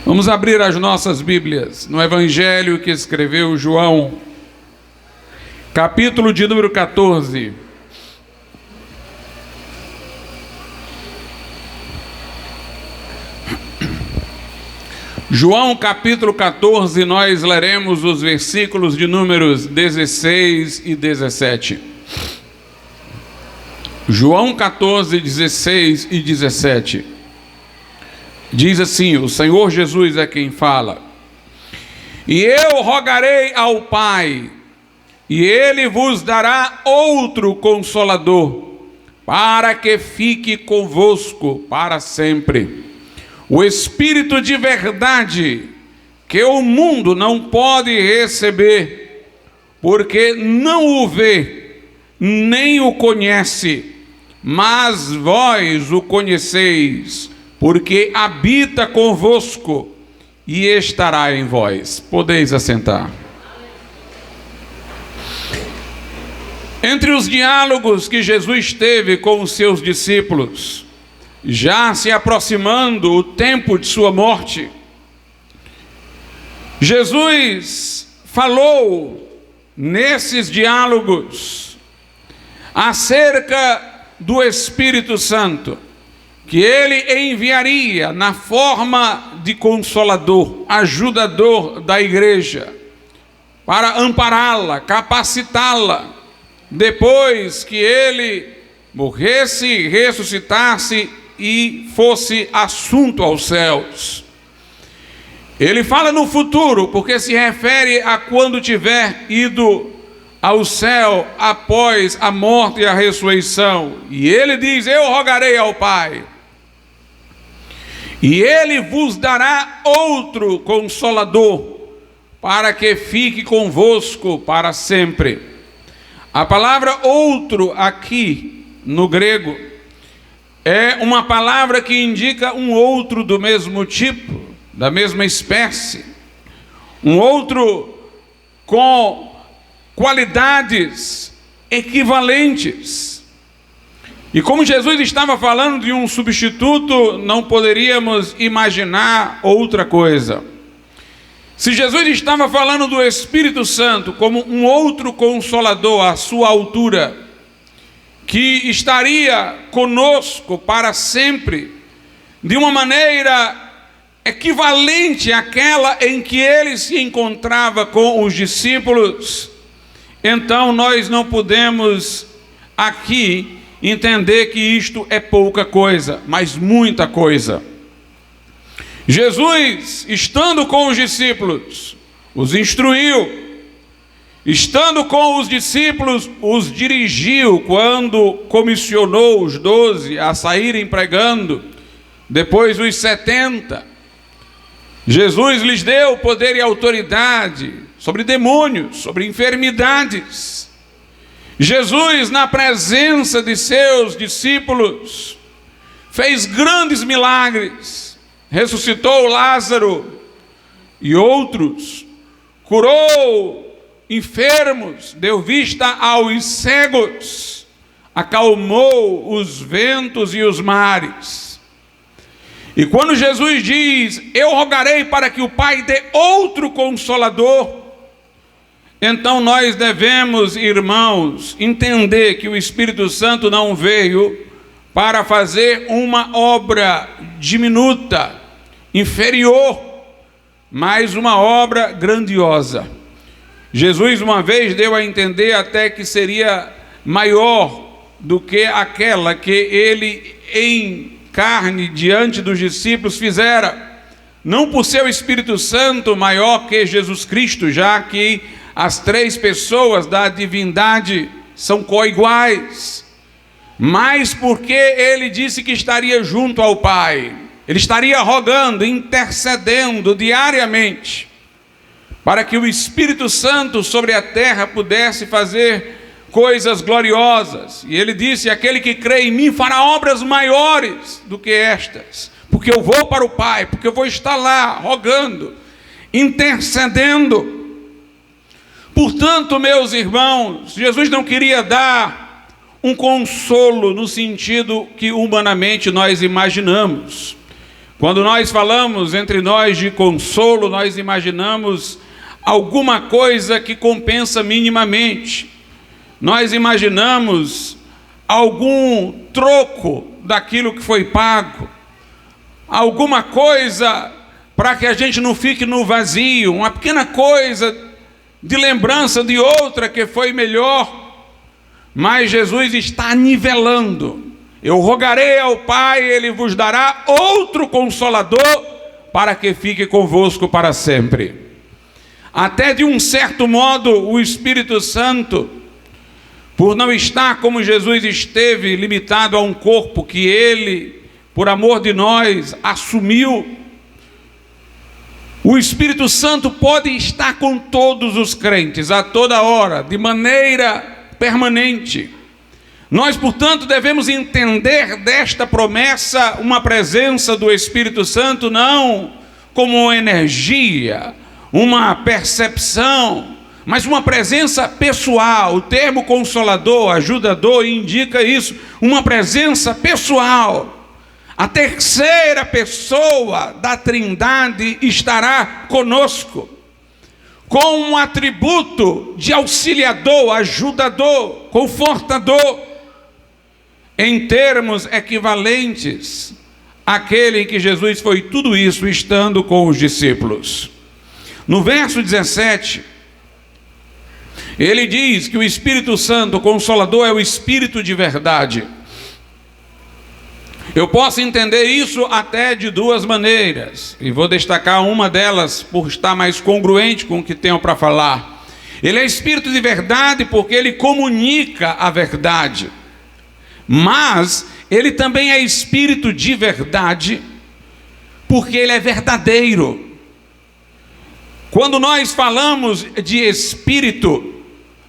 Vamos abrir as nossas Bíblias no Evangelho que escreveu João, capítulo de número 14. João capítulo 14, nós leremos os versículos de números 16 e 17. João 14, 16 e 17. Diz assim, o Senhor Jesus é quem fala: E eu rogarei ao Pai, e Ele vos dará outro Consolador, para que fique convosco para sempre. O Espírito de verdade, que o mundo não pode receber, porque não o vê, nem o conhece, mas vós o conheceis, porque habita convosco e estará em vós. Podeis assentar. Entre os diálogos que Jesus teve com os seus discípulos, já se aproximando o tempo de sua morte, Jesus falou nesses diálogos acerca do Espírito Santo, que ele enviaria na forma de Consolador, ajudador da igreja, para ampará-la, capacitá-la, depois que ele morresse, ressuscitasse e fosse assunto aos céus. Ele fala no futuro, porque se refere a quando tiver ido ao céu após a morte e a ressurreição. E ele diz: eu rogarei ao Pai, e Ele vos dará outro Consolador, para que fique convosco para sempre. A palavra outro aqui no grego é uma palavra que indica um outro do mesmo tipo, da mesma espécie, um outro com qualidades equivalentes. E como Jesus estava falando de um substituto, não poderíamos imaginar outra coisa. Se Jesus estava falando do Espírito Santo como um outro Consolador à sua altura, que estaria conosco para sempre, de uma maneira equivalente àquela em que ele se encontrava com os discípulos, então nós não podemos aqui entender que isto é pouca coisa, mas muita coisa. Jesus, estando com os discípulos, os instruiu. Estando com os discípulos, os dirigiu quando comissionou os 12 a saírem pregando. Depois os 70, Jesus lhes deu poder e autoridade sobre demônios, sobre enfermidades. Jesus, na presença de seus discípulos, fez grandes milagres, ressuscitou Lázaro e outros, curou enfermos, deu vista aos cegos, acalmou os ventos e os mares. E quando Jesus diz: eu rogarei para que o Pai dê outro Consolador, então nós devemos, irmãos, entender que o Espírito Santo não veio para fazer uma obra diminuta, inferior, mas uma obra grandiosa. Jesus uma vez deu a entender até que seria maior do que aquela que ele em carne diante dos discípulos fizera, não por ser o Espírito Santo maior que Jesus Cristo, já que as três pessoas da divindade são coiguais, mas porque ele disse que estaria junto ao Pai, ele estaria rogando, intercedendo diariamente, para que o Espírito Santo sobre a terra pudesse fazer coisas gloriosas. E ele disse: aquele que crê em mim fará obras maiores do que estas, porque eu vou para o Pai, porque eu vou estar lá rogando, intercedendo. Portanto, meus irmãos, Jesus não queria dar um consolo no sentido que humanamente nós imaginamos. Quando nós falamos entre nós de consolo, nós imaginamos alguma coisa que compensa minimamente. Nós imaginamos algum troco daquilo que foi pago, alguma coisa para que a gente não fique no vazio, uma pequena coisa de lembrança de outra que foi melhor. Mas Jesus está nivelando. Eu rogarei ao Pai, Ele vos dará outro Consolador, para que fique convosco para sempre. Até de um certo modo, o Espírito Santo, por não estar como Jesus esteve, limitado a um corpo que Ele, por amor de nós, assumiu, o Espírito Santo pode estar com todos os crentes, a toda hora, de maneira permanente. Nós, portanto, devemos entender desta promessa uma presença do Espírito Santo não como uma energia, uma percepção, mas uma presença pessoal. O termo consolador, ajudador, indica isso, uma presença pessoal. A terceira pessoa da Trindade estará conosco, com um atributo de auxiliador, ajudador, confortador, em termos equivalentes àquele em que Jesus foi tudo isso estando com os discípulos. No verso 17, ele diz que o Espírito Santo, o Consolador, é o Espírito de verdade. Eu posso entender isso até de duas maneiras, e vou destacar uma delas por estar mais congruente com o que tenho para falar. Ele é Espírito de verdade porque ele comunica a verdade. Mas ele também é Espírito de verdade, porque ele é verdadeiro. Quando nós falamos de Espírito,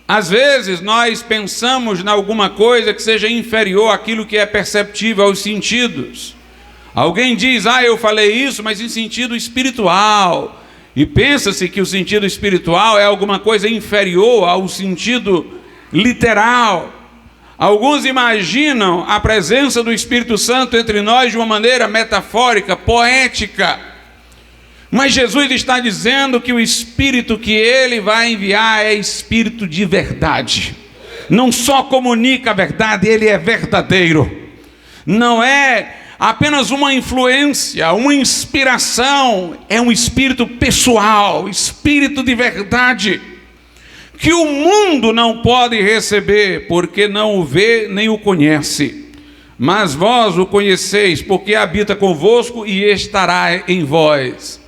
às vezes nós pensamos em alguma coisa que seja inferior àquilo que é perceptível aos sentidos. Alguém diz, eu falei isso, mas em sentido espiritual. E pensa-se que o sentido espiritual é alguma coisa inferior ao sentido literal. Alguns imaginam a presença do Espírito Santo entre nós de uma maneira metafórica, poética. Mas Jesus está dizendo que o Espírito que Ele vai enviar é Espírito de verdade. Não só comunica a verdade, Ele é verdadeiro. Não é apenas uma influência, uma inspiração, é um Espírito pessoal, Espírito de verdade, que o mundo não pode receber, porque não o vê nem o conhece. Mas vós o conheceis, porque habita convosco e estará em vós.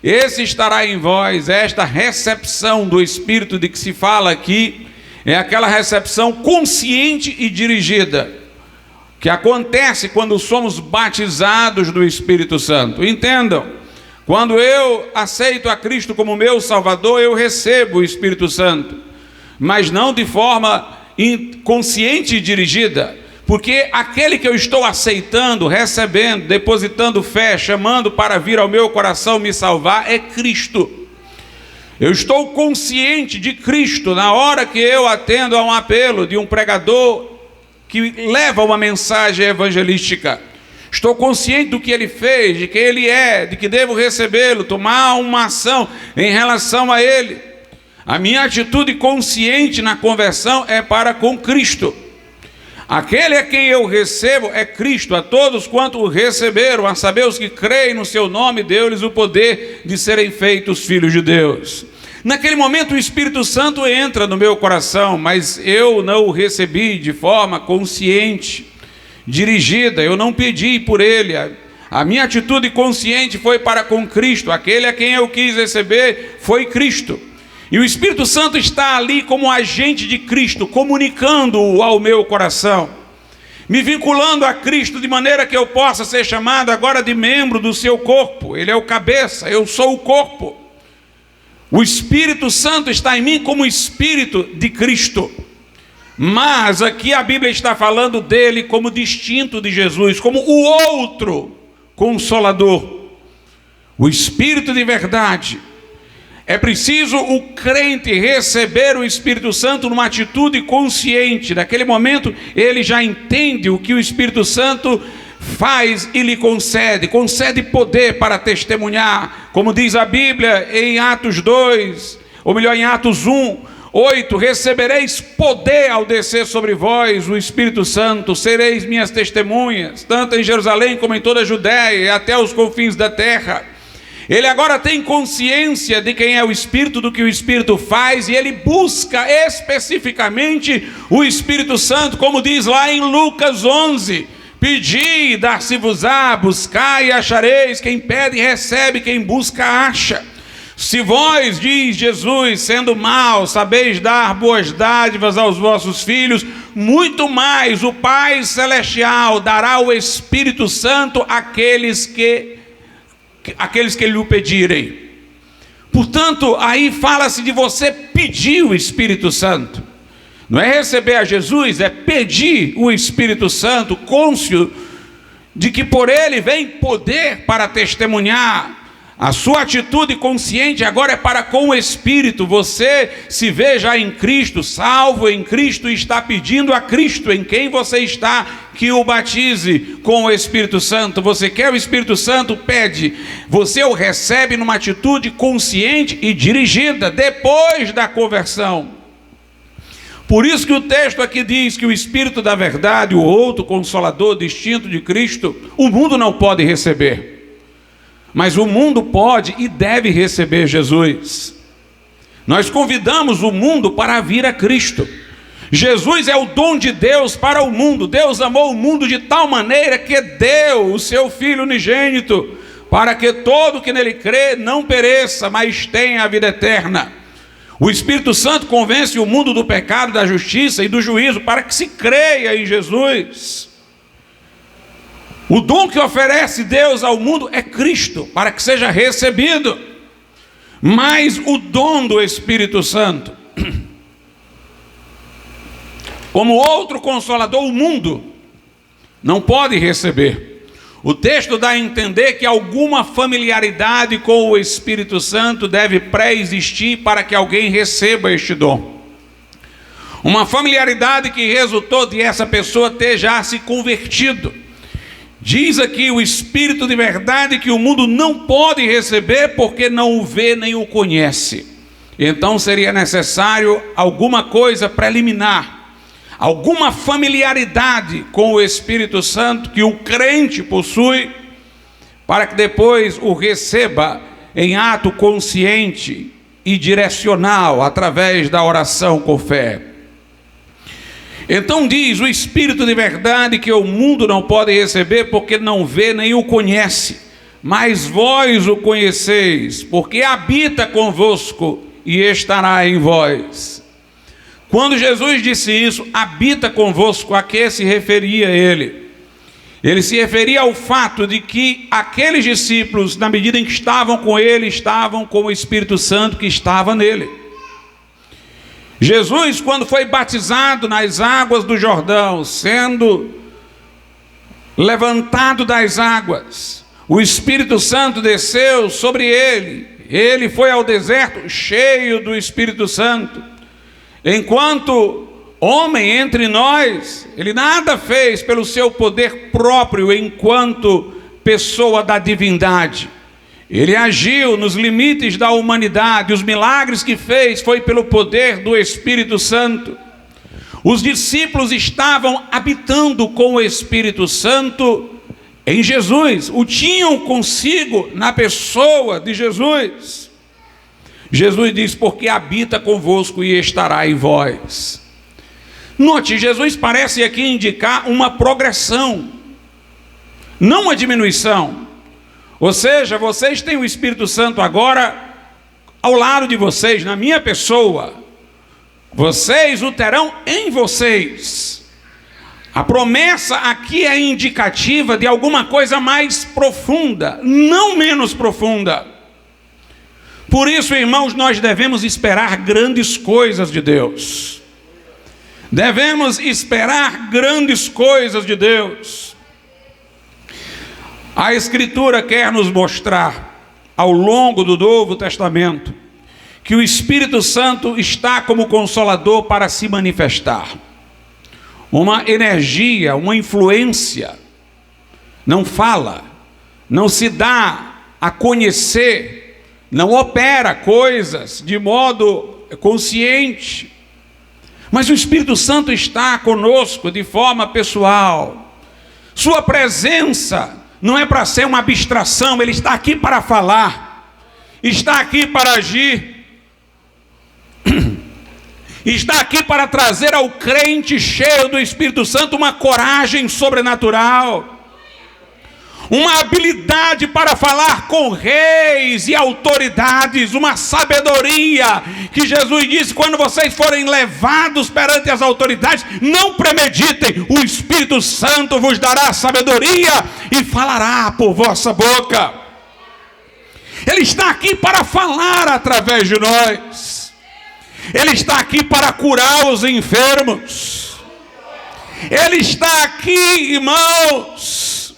Esse estará em vós, esta recepção do Espírito de que se fala aqui, é aquela recepção consciente e dirigida, que acontece quando somos batizados do Espírito Santo. Entendam. Quando eu aceito a Cristo como meu Salvador, eu recebo o Espírito Santo, mas não de forma consciente e dirigida, porque aquele que eu estou aceitando, recebendo, depositando fé, chamando para vir ao meu coração me salvar, é Cristo. Eu estou consciente de Cristo na hora que eu atendo a um apelo de um pregador que leva uma mensagem evangelística. Estou consciente do que Ele fez, de quem Ele é, de que devo recebê-lo, tomar uma ação em relação a Ele. A minha atitude consciente na conversão é para com Cristo. Aquele a quem eu recebo é Cristo. A todos quanto o receberam, a saber os que creem no seu nome, deu-lhes o poder de serem feitos filhos de Deus. Naquele momento o Espírito Santo entra no meu coração, mas eu não o recebi de forma consciente, dirigida, eu não pedi por ele. A minha atitude consciente foi para com Cristo. Aquele a quem eu quis receber foi Cristo. E o Espírito Santo está ali como agente de Cristo, comunicando-o ao meu coração, me vinculando a Cristo de maneira que eu possa ser chamado agora de membro do seu corpo. Ele é o cabeça, eu sou o corpo. O Espírito Santo está em mim como Espírito de Cristo. Mas aqui a Bíblia está falando dele como distinto de Jesus, como o outro Consolador, o Espírito de verdade. É preciso o crente receber o Espírito Santo numa atitude consciente. Naquele momento ele já entende o que o Espírito Santo faz e lhe concede poder para testemunhar, como diz a Bíblia em Atos 2, ou melhor, em Atos 1:8, recebereis poder ao descer sobre vós o Espírito Santo, sereis minhas testemunhas, tanto em Jerusalém como em toda a Judéia e até os confins da terra. Ele agora tem consciência de quem é o Espírito, do que o Espírito faz, e ele busca especificamente o Espírito Santo, como diz lá em Lucas 11, pedi e dar-se-vos-á, buscai e achareis, quem pede recebe, quem busca acha. Se vós, diz Jesus, sendo maus, sabeis dar boas dádivas aos vossos filhos, muito mais o Pai Celestial dará o Espírito Santo àqueles que lhe o pedirem. Portanto, aí fala-se de você pedir o Espírito Santo. Não é receber a Jesus, é pedir o Espírito Santo, cônscio de que por ele vem poder para testemunhar. A sua atitude consciente agora é para com o Espírito. Você se vê já em Cristo, salvo em Cristo, e está pedindo a Cristo, em quem você está, que o batize com o Espírito Santo. Você quer o Espírito Santo? Pede. Você o recebe numa atitude consciente e dirigida, depois da conversão. Por isso que o texto aqui diz que o Espírito da verdade, o outro Consolador distinto de Cristo, o mundo não pode receber. Mas o mundo pode e deve receber Jesus. Nós convidamos o mundo para vir a Cristo. Jesus é o dom de Deus para o mundo. Deus amou o mundo de tal maneira que deu o seu Filho unigênito, para que todo que nele crê não pereça, mas tenha a vida eterna. O Espírito Santo convence o mundo do pecado, da justiça e do juízo, para que se creia em Jesus. O dom que oferece Deus ao mundo é Cristo, para que seja recebido. Mas o dom do Espírito Santo, como outro Consolador, o mundo não pode receber. O texto dá a entender que alguma familiaridade com o Espírito Santo deve pré-existir para que alguém receba este dom. Uma familiaridade que resultou de essa pessoa ter já se convertido. Diz aqui o Espírito de verdade que o mundo não pode receber porque não o vê nem o conhece. Então seria necessário alguma coisa preliminar, alguma familiaridade com o Espírito Santo que o crente possui, para que depois o receba em ato consciente e direcional, através da oração com fé. Então diz o Espírito de verdade que o mundo não pode receber porque não vê nem o conhece, mas vós o conheceis, porque habita convosco e estará em vós. Quando Jesus disse isso, habita convosco, a que se referia ele? Ele se referia ao fato de que aqueles discípulos, na medida em que estavam com ele, estavam com o Espírito Santo que estava nele. Jesus, quando foi batizado nas águas do Jordão, sendo levantado das águas, o Espírito Santo desceu sobre ele. Ele foi ao deserto cheio do Espírito Santo. Enquanto homem entre nós, ele nada fez pelo seu poder próprio enquanto pessoa da divindade. Ele agiu nos limites da humanidade. Os milagres que fez foi pelo poder do Espírito Santo. Os discípulos estavam habitando com o Espírito Santo em Jesus, o tinham consigo na pessoa de Jesus. Jesus diz, porque habita convosco e estará em vós. Note, Jesus parece aqui indicar uma progressão, não uma diminuição. Ou seja, vocês têm o Espírito Santo agora ao lado de vocês, na minha pessoa. Vocês o terão em vocês. A promessa aqui é indicativa de alguma coisa mais profunda, não menos profunda. Por isso, irmãos, nós devemos esperar grandes coisas de Deus. Devemos esperar grandes coisas de Deus. A Escritura quer nos mostrar, ao longo do Novo Testamento, que o Espírito Santo está como Consolador para se manifestar. Uma energia, uma influência não fala, não se dá a conhecer, não opera coisas de modo consciente. Mas o Espírito Santo está conosco de forma pessoal. Sua presença não é para ser uma abstração, Ele está aqui para falar, está aqui para agir, está aqui para trazer ao crente cheio do Espírito Santo uma coragem sobrenatural, uma habilidade para falar com reis e autoridades, uma sabedoria que Jesus disse: quando vocês forem levados perante as autoridades, não premeditem, o Espírito Santo vos dará sabedoria e falará por vossa boca. Ele está aqui para falar através de nós, Ele está aqui para curar os enfermos, Ele está aqui, irmãos,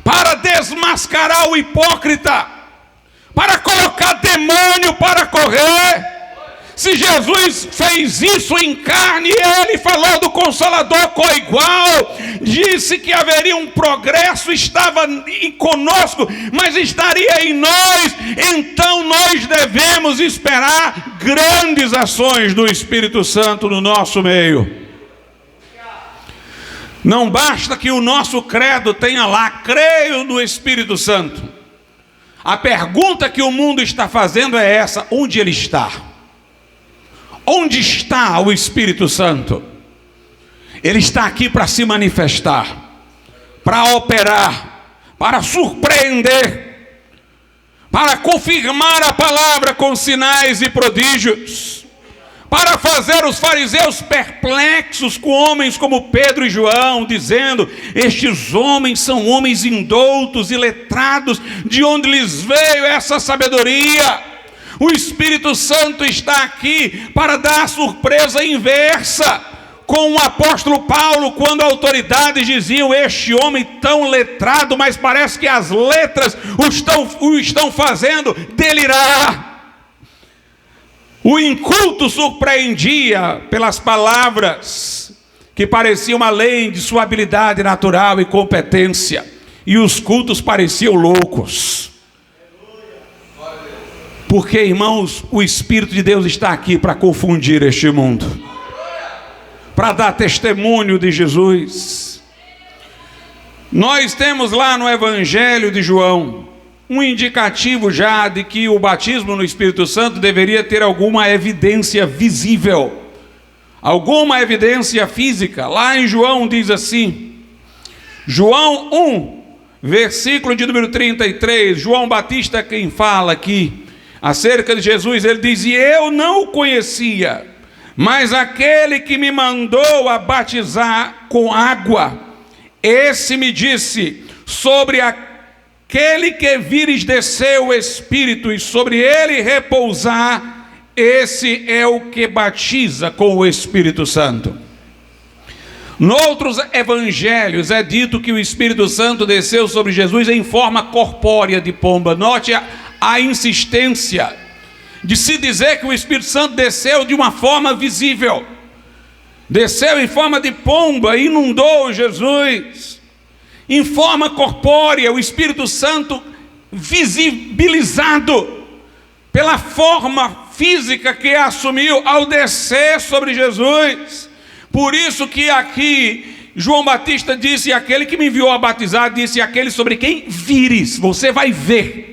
para desmascarar o hipócrita, para colocar demônio para correr. Se Jesus fez isso em carne, Ele falou do Consolador coigual, disse que haveria um progresso, estava conosco, mas estaria em nós. Então nós devemos esperar grandes ações do Espírito Santo no nosso meio. Não basta que o nosso credo tenha lá: creio no Espírito Santo. A pergunta que o mundo está fazendo é essa: onde ele está? Onde está o Espírito Santo? Ele está aqui para se manifestar, para operar, para surpreender, para confirmar a palavra com sinais e prodígios, para fazer os fariseus perplexos com homens como Pedro e João, dizendo: estes homens são homens indoutos e letrados, de onde lhes veio essa sabedoria? O Espírito Santo está aqui para dar a surpresa inversa com o apóstolo Paulo, quando autoridades diziam: este homem tão letrado, mas parece que as letras o estão fazendo delirar. O inculto surpreendia pelas palavras que pareciam além de sua habilidade natural e competência, e os cultos pareciam loucos. Porque, irmãos, o Espírito de Deus está aqui para confundir este mundo, para dar testemunho de Jesus. Nós temos lá no Evangelho de João um indicativo já de que o batismo no Espírito Santo deveria ter alguma evidência visível, alguma evidência física. Lá em João diz assim, João 1, versículo de número 33, João Batista é quem fala aqui acerca de Jesus. Ele diz: e eu não o conhecia, mas aquele que me mandou a batizar com água, esse me disse: sobre aquele que vires descer o Espírito e sobre ele repousar, esse é o que batiza com o Espírito Santo. Noutros evangelhos é dito que o Espírito Santo desceu sobre Jesus em forma corpórea de pomba. Note a insistência de se dizer que o Espírito Santo desceu de uma forma visível, desceu em forma de pomba, inundou Jesus. Em forma corpórea, o Espírito Santo visibilizado pela forma física que assumiu ao descer sobre Jesus. Por isso que aqui João Batista disse: aquele que me enviou a batizar, disse: aquele sobre quem vires, você vai ver.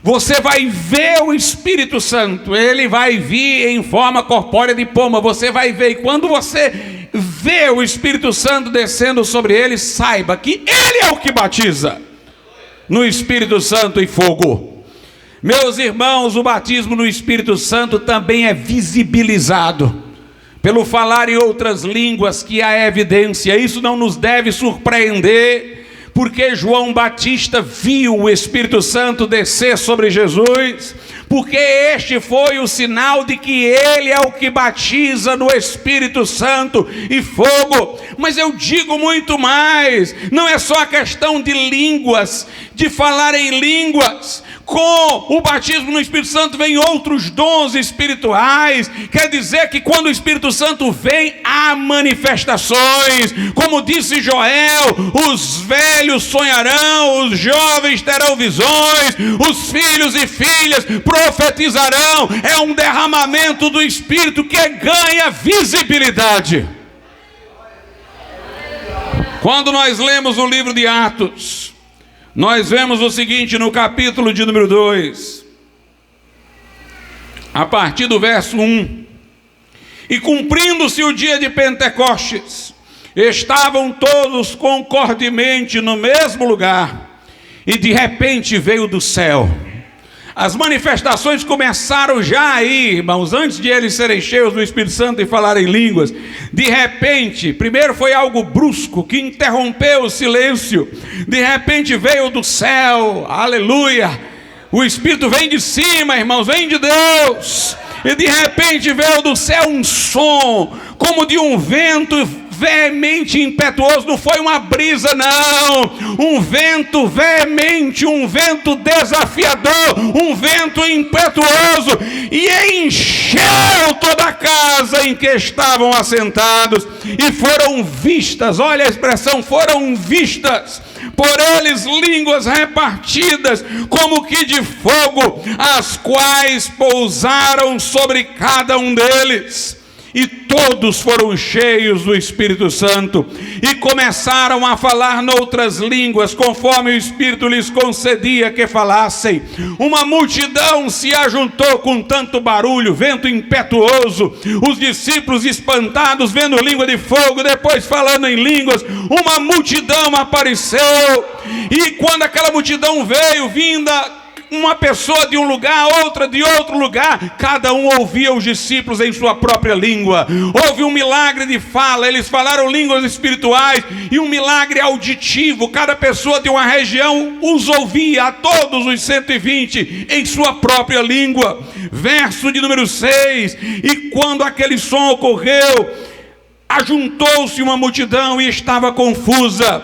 Você vai ver o Espírito Santo, ele vai vir em forma corpórea de pomba, você vai ver. E quando você vê o Espírito Santo descendo sobre ele, saiba que ele é o que batiza no Espírito Santo e fogo. Meus irmãos, o batismo no Espírito Santo também é visibilizado pelo falar em outras línguas, que há evidência. Isso não nos deve surpreender, porque João Batista viu o Espírito Santo descer sobre Jesus, porque este foi o sinal de que ele é o que batiza no Espírito Santo e fogo. Mas eu digo muito mais, não é só a questão de línguas, de falar em línguas, Com o batismo no Espírito Santo vem outros dons espirituais. Quer dizer que quando o Espírito Santo vem, há manifestações. Como disse Joel, os velhos sonharão, os jovens terão visões, os filhos e filhas profetizarão. É um derramamento do Espírito que ganha visibilidade. Quando nós lemos o livro de Atos, nós vemos o seguinte no capítulo de número 2, a partir do verso 1. E cumprindo-se o dia de Pentecostes, estavam todos concordemente no mesmo lugar, e de repente veio do céu. As manifestações começaram já aí, irmãos, antes de eles serem cheios do Espírito Santo e falarem línguas. De repente, primeiro foi algo brusco que interrompeu o silêncio. De repente veio do céu, aleluia. O Espírito vem de cima, irmãos, vem de Deus. E de repente veio do céu um som, como de um vento veemente e impetuoso. Não foi uma brisa, não. Um vento veemente, um vento desafiador, um vento impetuoso, e encheu toda a casa em que estavam assentados, e foram vistas, olha a expressão, foram vistas por eles línguas repartidas como que de fogo, as quais pousaram sobre cada um deles. E todos foram cheios do Espírito Santo e começaram a falar noutras línguas, conforme o Espírito lhes concedia que falassem. Uma multidão se ajuntou com tanto barulho, vento impetuoso, os discípulos espantados, vendo língua de fogo, depois falando em línguas. Uma multidão apareceu, e quando aquela multidão veio, vinda uma pessoa de um lugar, outra de outro lugar, cada um ouvia os discípulos em sua própria língua. Houve um milagre de fala, eles falaram línguas espirituais, e um milagre auditivo, cada pessoa de uma região os ouvia, a todos os 120, em sua própria língua. Verso de número 6, e quando aquele som ocorreu, ajuntou-se uma multidão e estava confusa,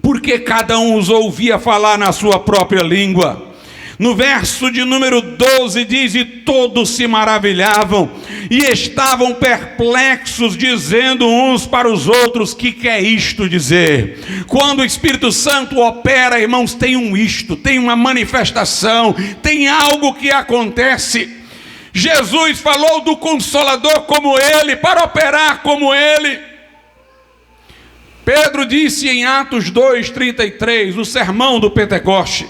porque cada um os ouvia falar na sua própria língua. No verso de número 12 diz: e todos se maravilhavam e estavam perplexos, dizendo uns para os outros: que é isto dizer? Quando o Espírito Santo opera, irmãos, tem um isto, tem uma manifestação, tem algo que acontece. Jesus falou do Consolador como ele, para operar como ele. Pedro disse em Atos 2:33, o sermão do Pentecoste: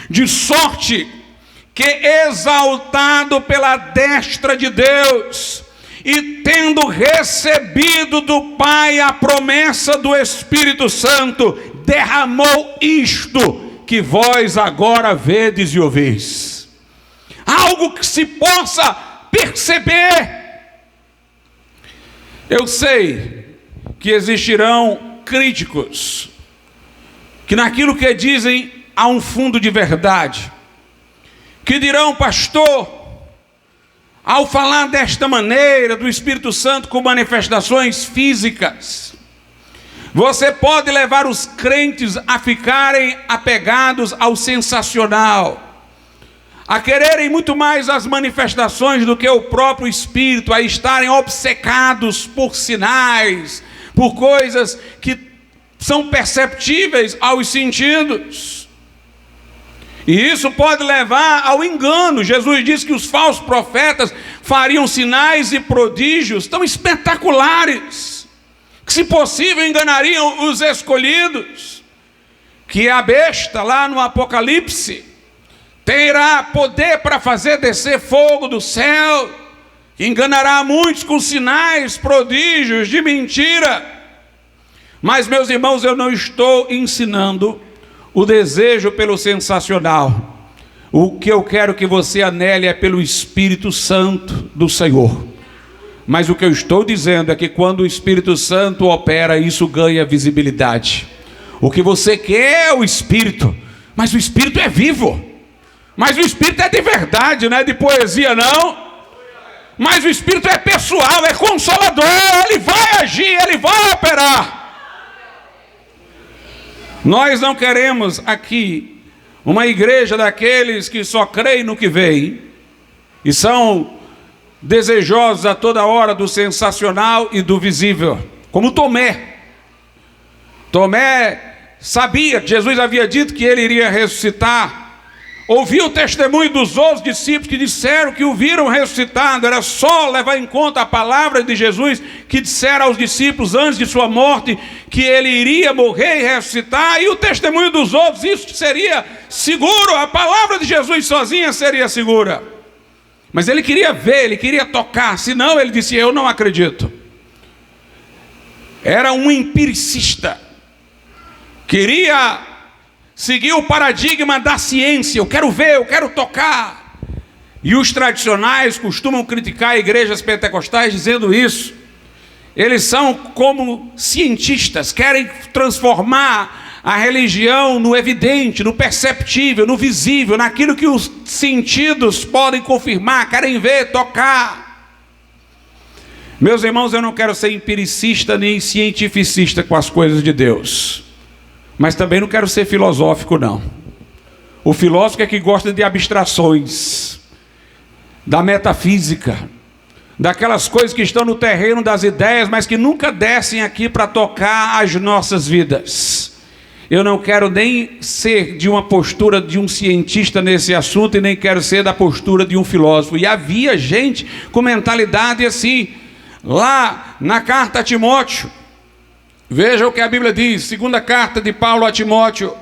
de sorte que, exaltado pela destra de Deus, e tendo recebido do Pai a promessa do Espírito Santo, derramou isto que vós agora vedes e ouvis. Algo que se possa perceber. Eu sei que existirão críticos que naquilo que dizem há um fundo de verdade, que dirão: pastor, ao falar desta maneira do Espírito Santo com manifestações físicas, você pode levar os crentes a ficarem apegados ao sensacional, a quererem muito mais as manifestações do que o próprio Espírito, a estarem obcecados por sinais, por coisas que são perceptíveis aos sentidos. E isso pode levar ao engano. Jesus disse que os falsos profetas fariam sinais e prodígios tão espetaculares, que, se possível, enganariam os escolhidos. Que a besta, lá no Apocalipse, terá poder para fazer descer fogo do céu, que enganará muitos com sinais, prodígios de mentira. Mas, meus irmãos, eu não estou ensinando o desejo pelo sensacional. O que eu quero que você anele é pelo Espírito Santo do Senhor. Mas o que eu estou dizendo é que quando o Espírito Santo opera, isso ganha visibilidade. O que você quer é o Espírito, mas o Espírito é vivo. Mas o Espírito é de verdade, não é de poesia, não. Mas o Espírito é pessoal, é consolador, ele vai agir, ele vai operar. Nós não queremos aqui uma igreja daqueles que só creem no que veem e são desejosos a toda hora do sensacional e do visível, como Tomé. Tomé sabia que Jesus havia dito que ele iria ressuscitar, ouviu o testemunho dos outros discípulos que disseram que o viram ressuscitado. Era só levar em conta a palavra de Jesus, que dissera aos discípulos antes de sua morte que ele iria morrer e ressuscitar, e o testemunho dos outros, isso seria seguro. A palavra de Jesus sozinha seria segura, mas ele queria ver, ele queria tocar, senão ele disse: eu não acredito. Era um empiricista, queria seguir o paradigma da ciência. Eu quero ver, eu quero tocar. E os tradicionais costumam criticar igrejas pentecostais dizendo isso. Eles são como cientistas, querem transformar a religião no evidente, no perceptível, no visível, naquilo que os sentidos podem confirmar, querem ver, tocar. Meus irmãos, eu não quero ser empiricista nem cientificista com as coisas de Deus, mas também não quero ser filosófico, não. O filósofo é que gosta de abstrações, da metafísica, daquelas coisas que estão no terreno das ideias, mas que nunca descem aqui para tocar as nossas vidas. Eu não quero nem ser de uma postura de um cientista nesse assunto, e nem quero ser da postura de um filósofo. E havia gente com mentalidade assim, lá na carta a Timóteo. Veja o que a Bíblia diz, segunda carta de Paulo a Timóteo.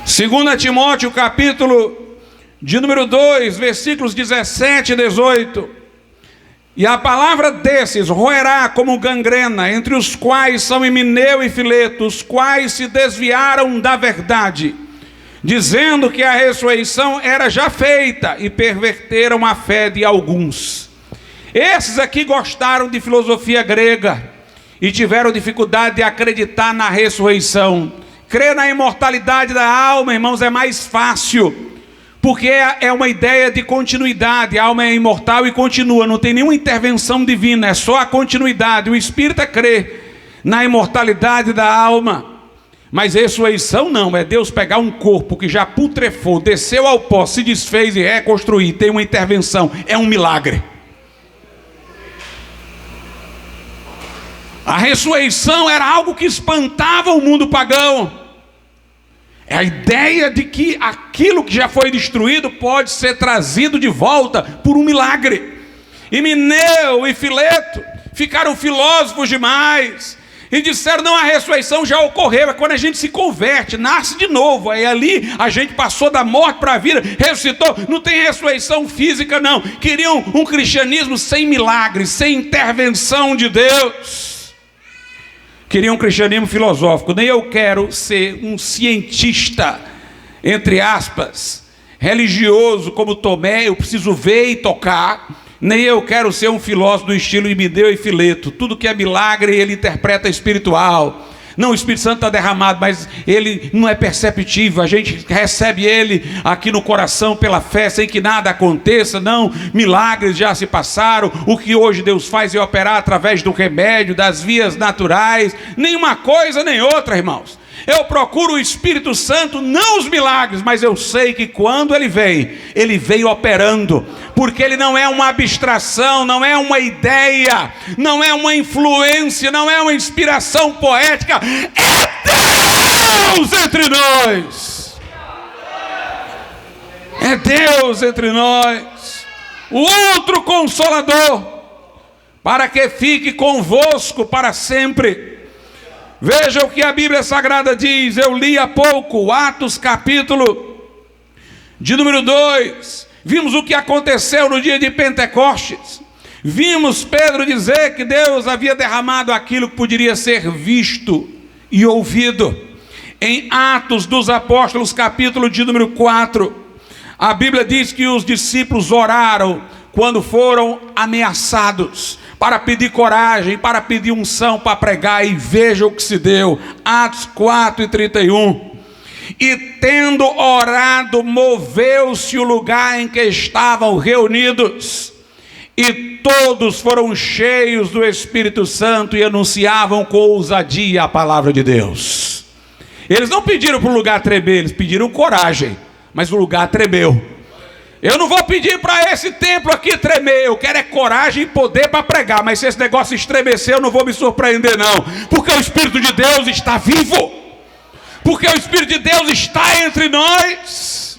2 Timóteo, capítulo de número 2, versículos 17 e 18. E a palavra desses roerá como gangrena, entre os quais são Himeneu e Fileto, os quais se desviaram da verdade, dizendo que a ressurreição era já feita, e perverteram a fé de alguns. Esses aqui gostaram de filosofia grega e tiveram dificuldade de acreditar na ressurreição. Crer na imortalidade da alma, irmãos, é mais fácil, porque é uma ideia de continuidade. A alma é imortal e continua, não tem nenhuma intervenção divina, é só a continuidade. O espírita crê na imortalidade da alma, mas ressurreição não, é Deus pegar um corpo que já putrefou, desceu ao pó, se desfez e reconstruir. Tem uma intervenção, é um milagre. A ressurreição era algo que espantava o mundo pagão. É a ideia de que aquilo que já foi destruído pode ser trazido de volta por um milagre. Himeneu e Fileto ficaram filósofos demais e disseram: não, a ressurreição já ocorreu. É quando a gente se converte, nasce de novo. Aí ali a gente passou da morte para a vida, ressuscitou. Não tem ressurreição física, não. Queriam um cristianismo sem milagres, sem intervenção de Deus. Queriam um cristianismo filosófico. Nem eu quero ser um cientista, entre aspas, religioso como Tomé. Eu preciso ver e tocar. Nem eu quero ser um filósofo do estilo Himeneu e Fileto. Tudo que é milagre ele interpreta espiritual. Não, o Espírito Santo está derramado, mas ele não é perceptível. A gente recebe ele aqui no coração pela fé, sem que nada aconteça. Não, milagres já se passaram. O que hoje Deus faz é operar através do remédio, das vias naturais. Nenhuma coisa nem outra, irmãos. Eu procuro o Espírito Santo, não os milagres, mas eu sei que quando ele vem operando, porque ele não é uma abstração, não é uma ideia, não é uma influência, não é uma inspiração poética, é Deus entre nós. É Deus entre nós, o outro Consolador, para que fique convosco para sempre. Veja o que a Bíblia Sagrada diz. Eu li há pouco, Atos capítulo de número 2. Vimos o que aconteceu no dia de Pentecostes. Vimos Pedro dizer que Deus havia derramado aquilo que poderia ser visto e ouvido. Em Atos dos Apóstolos, capítulo de número 4, a Bíblia diz que os discípulos oraram quando foram ameaçados, para pedir coragem, para pedir unção para pregar, e veja o que se deu. Atos 4 e 31. E tendo orado, moveu-se o lugar em que estavam reunidos, e todos foram cheios do Espírito Santo e anunciavam com ousadia a palavra de Deus. Eles não pediram para o lugar tremer, eles pediram coragem, mas o lugar tremeu. Eu não vou pedir para esse templo aqui tremer, eu quero é coragem e poder para pregar, mas se esse negócio estremecer eu não vou me surpreender não, porque o Espírito de Deus está vivo, porque o Espírito de Deus está entre nós.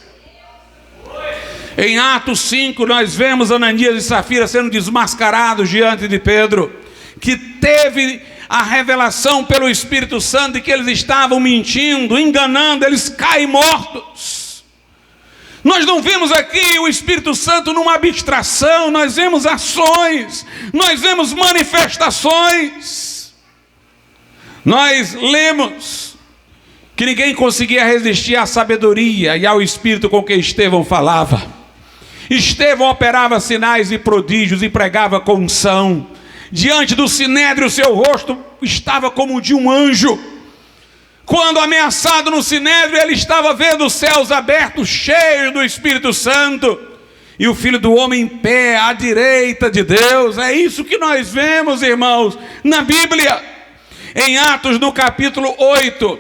Em Atos 5 nós vemos Ananias e Safira sendo desmascarados diante de Pedro, que teve a revelação pelo Espírito Santo de que eles estavam mentindo, enganando, eles caem mortos. Nós não vemos aqui o Espírito Santo numa abstração, nós vemos ações, nós vemos manifestações. Nós lemos que ninguém conseguia resistir à sabedoria e ao Espírito com que Estevão falava. Estevão operava sinais e prodígios e pregava com unção. Diante do sinédrio o seu rosto estava como o de um anjo. Quando ameaçado no sinédrio, ele estava vendo os céus abertos, cheios do Espírito Santo, e o Filho do Homem em pé, à direita de Deus. É isso que nós vemos, irmãos, na Bíblia. Em Atos, no capítulo 8,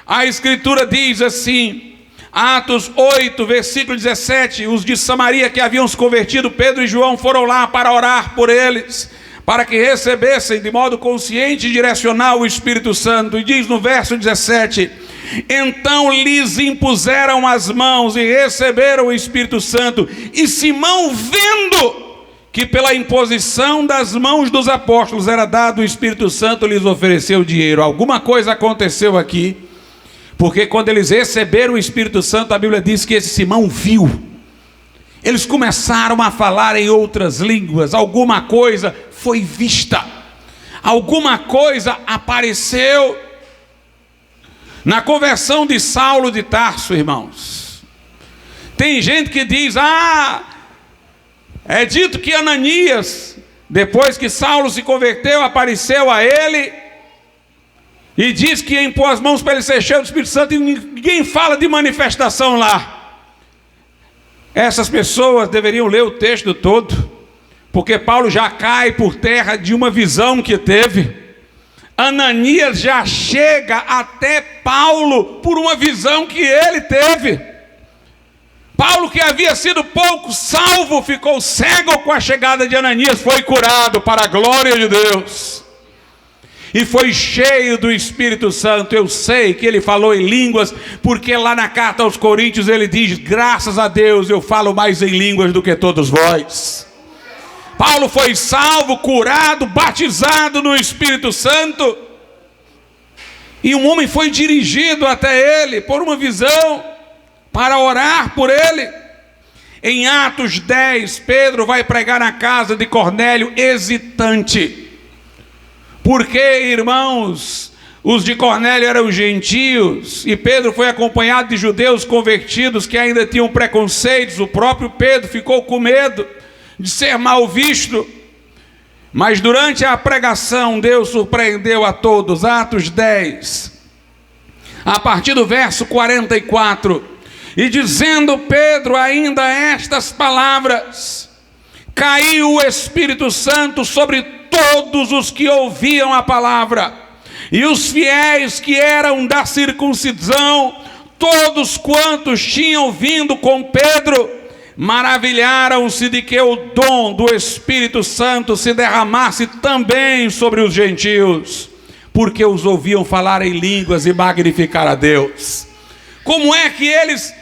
a Escritura diz assim, Atos 8, versículo 17, os de Samaria que haviam se convertido, Pedro e João foram lá para orar por eles, para que recebessem de modo consciente e direcional o Espírito Santo. E diz no verso 17, então lhes impuseram as mãos e receberam o Espírito Santo. E Simão, vendo que pela imposição das mãos dos apóstolos era dado o Espírito Santo, lhes ofereceu dinheiro. Alguma coisa aconteceu aqui, porque quando eles receberam o Espírito Santo, a Bíblia diz que esse Simão viu. Eles começaram a falar em outras línguas, alguma coisa foi vista, alguma coisa apareceu. Na conversão de Saulo de Tarso, irmãos, tem gente que diz, é dito que Ananias, depois que Saulo se converteu, apareceu a ele, e diz que impôs as mãos para ele ser cheio do Espírito Santo, e ninguém fala de manifestação lá. Essas pessoas deveriam ler o texto todo, porque Paulo já cai por terra de uma visão que teve. Ananias já chega até Paulo por uma visão que ele teve. Paulo, que havia sido pouco salvo, ficou cego com a chegada de Ananias, foi curado para a glória de Deus. E foi cheio do Espírito Santo. Eu sei que ele falou em línguas, porque lá na carta aos Coríntios ele diz, graças a Deus eu falo mais em línguas do que todos vós. Paulo foi salvo, curado, batizado no Espírito Santo. E um homem foi dirigido até ele por uma visão, para orar por ele. Em Atos 10, Pedro vai pregar na casa de Cornélio, hesitante. Porque, irmãos, os de Cornélio eram gentios, e Pedro foi acompanhado de judeus convertidos que ainda tinham preconceitos. O próprio Pedro ficou com medo de ser mal visto, mas durante a pregação Deus surpreendeu a todos. Atos 10, a partir do verso 44, e dizendo Pedro ainda estas palavras, caiu o Espírito Santo sobre todos os que ouviam a palavra, e os fiéis que eram da circuncisão, todos quantos tinham vindo com Pedro, maravilharam-se de que o dom do Espírito Santo se derramasse também sobre os gentios, porque os ouviam falar em línguas e magnificar a Deus. Como é que eles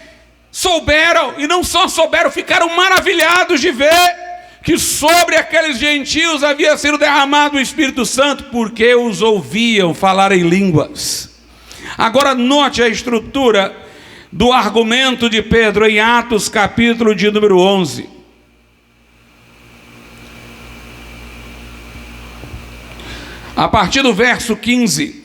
souberam, e não só souberam, ficaram maravilhados de ver que sobre aqueles gentios havia sido derramado o Espírito Santo? Porque os ouviam falar em línguas. Agora note a estrutura do argumento de Pedro em Atos capítulo de número 11. A partir do verso 15.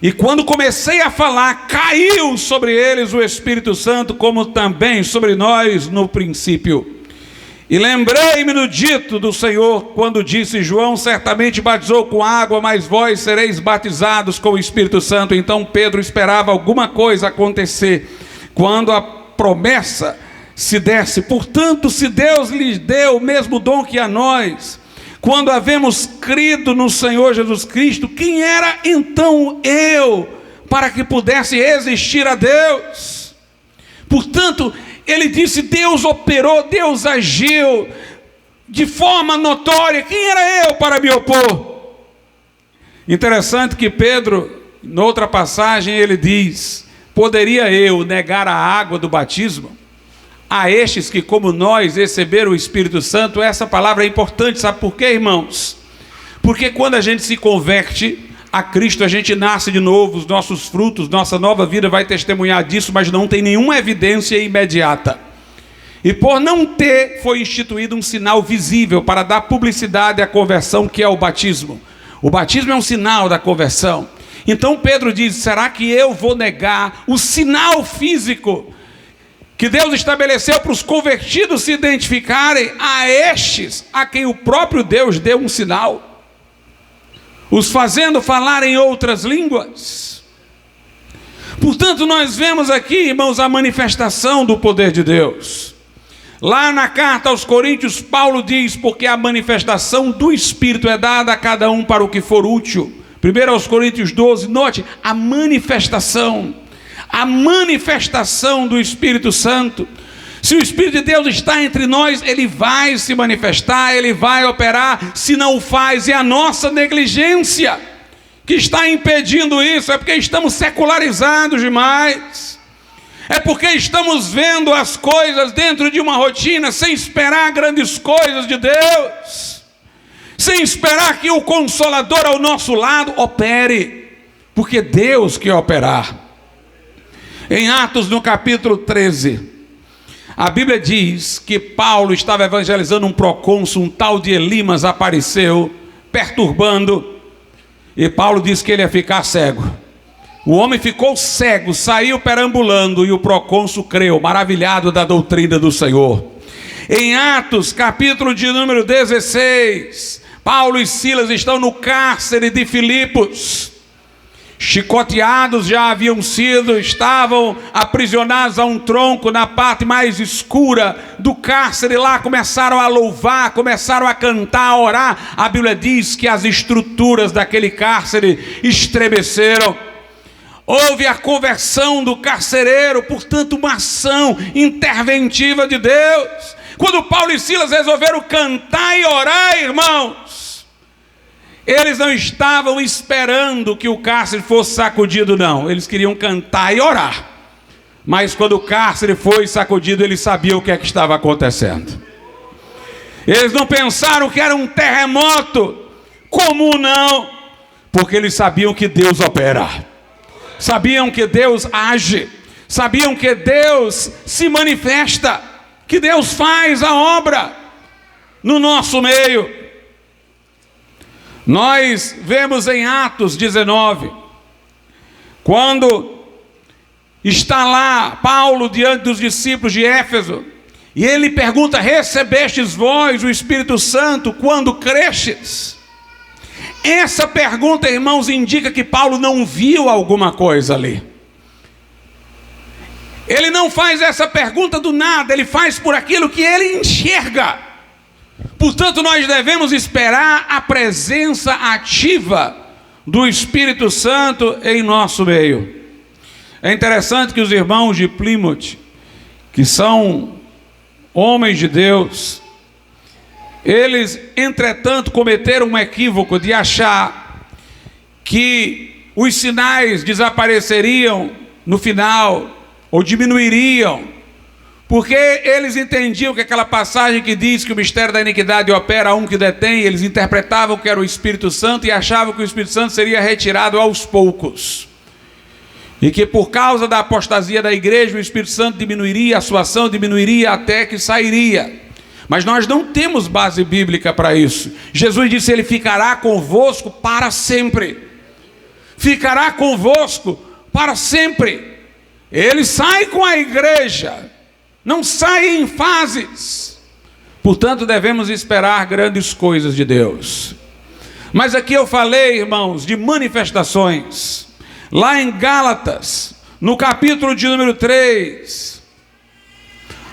E quando comecei a falar, caiu sobre eles o Espírito Santo, como também sobre nós no princípio. E lembrei-me do dito do Senhor, quando disse, João certamente batizou com água, mas vós sereis batizados com o Espírito Santo. Então Pedro esperava alguma coisa acontecer, quando a promessa se desse. Portanto, se Deus lhes deu o mesmo dom que a nós, quando havemos crido no Senhor Jesus Cristo, quem era então eu para que pudesse resistir a Deus? Portanto, ele disse: Deus operou, Deus agiu de forma notória, quem era eu para me opor? Interessante que Pedro, noutra passagem, ele diz: poderia eu negar a água do batismo a estes que, como nós, receberam o Espírito Santo? Essa palavra é importante, sabe por quê, irmãos? Porque quando a gente se converte a Cristo, a gente nasce de novo, os nossos frutos, nossa nova vida vai testemunhar disso, mas não tem nenhuma evidência imediata. E por não ter, foi instituído um sinal visível para dar publicidade à conversão, que é o batismo. O batismo é um sinal da conversão. Então Pedro diz: será que eu vou negar o sinal físico que Deus estabeleceu para os convertidos se identificarem a estes, a quem o próprio Deus deu um sinal, os fazendo falar em outras línguas? Portanto, nós vemos aqui, irmãos, a manifestação do poder de Deus. Lá na carta aos Coríntios, Paulo diz: porque a manifestação do Espírito é dada a cada um para o que for útil. 1 aos Coríntios 12, note a manifestação do Espírito Santo. Se o Espírito de Deus está entre nós, ele vai se manifestar, ele vai operar. Se não o faz, é a nossa negligência que está impedindo isso. É porque estamos secularizados demais, é porque estamos vendo as coisas dentro de uma rotina, sem esperar grandes coisas de Deus, sem esperar que o Consolador ao nosso lado opere, porque Deus quer operar. Em Atos, no capítulo 13, a Bíblia diz que Paulo estava evangelizando um procônsul, um tal de Elimas apareceu, perturbando, e Paulo disse que ele ia ficar cego. O homem ficou cego, saiu perambulando, e o procônsul creu, maravilhado da doutrina do Senhor. Em Atos, capítulo de número 16, Paulo e Silas estão no cárcere de Filipos, chicoteados já haviam sido, estavam aprisionados a um tronco na parte mais escura do cárcere. Lá começaram a louvar, começaram a cantar, a orar. A Bíblia diz que as estruturas daquele cárcere estremeceram. Houve a conversão do carcereiro, portanto uma ação interventiva de Deus. Quando Paulo e Silas resolveram cantar e orar, irmãos, eles não estavam esperando que o cárcere fosse sacudido, não. Eles queriam cantar e orar. Mas quando o cárcere foi sacudido, eles sabiam o que é que estava acontecendo. Eles não pensaram que era um terremoto comum, não, porque eles sabiam que Deus opera, sabiam que Deus age, sabiam que Deus se manifesta, que Deus faz a obra no nosso meio. Nós vemos em Atos 19, quando está lá Paulo diante dos discípulos de Éfeso, e ele pergunta: recebestes vós o Espírito Santo quando crestes? Essa pergunta, irmãos, indica que Paulo não viu alguma coisa ali. Ele não faz essa pergunta do nada, ele faz por aquilo que ele enxerga. Portanto, nós devemos esperar a presença ativa do Espírito Santo em nosso meio. É interessante que os irmãos de Plymouth, que são homens de Deus, eles, entretanto, cometeram um equívoco de achar que os sinais desapareceriam no final, ou diminuiriam, porque eles entendiam que aquela passagem que diz que o mistério da iniquidade opera a um que detém, eles interpretavam que era o Espírito Santo e achavam que o Espírito Santo seria retirado aos poucos, e que por causa da apostasia da igreja o Espírito Santo diminuiria, a sua ação diminuiria até que sairia. Mas nós não temos base bíblica para isso. Jesus disse: ele ficará convosco para sempre, ficará convosco para sempre. Ele sai com a igreja, não sai em fases. Portanto, devemos esperar grandes coisas de Deus. Mas aqui eu falei, irmãos, de manifestações. Lá em Gálatas, no capítulo de número 3,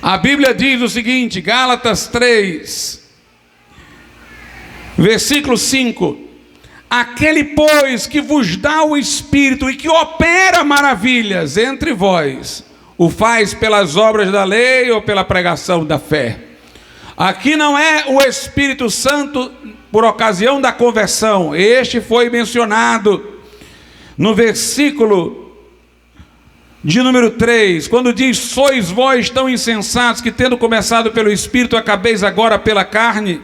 a Bíblia diz o seguinte, Gálatas 3, Versículo 5: aquele, pois, que vos dá o Espírito e que opera maravilhas entre vós, o faz pelas obras da lei ou pela pregação da fé? Aqui não é o Espírito Santo por ocasião da conversão. Este foi mencionado no versículo de número 3, quando diz: sois vós tão insensatos que, tendo começado pelo Espírito, acabeis agora pela carne.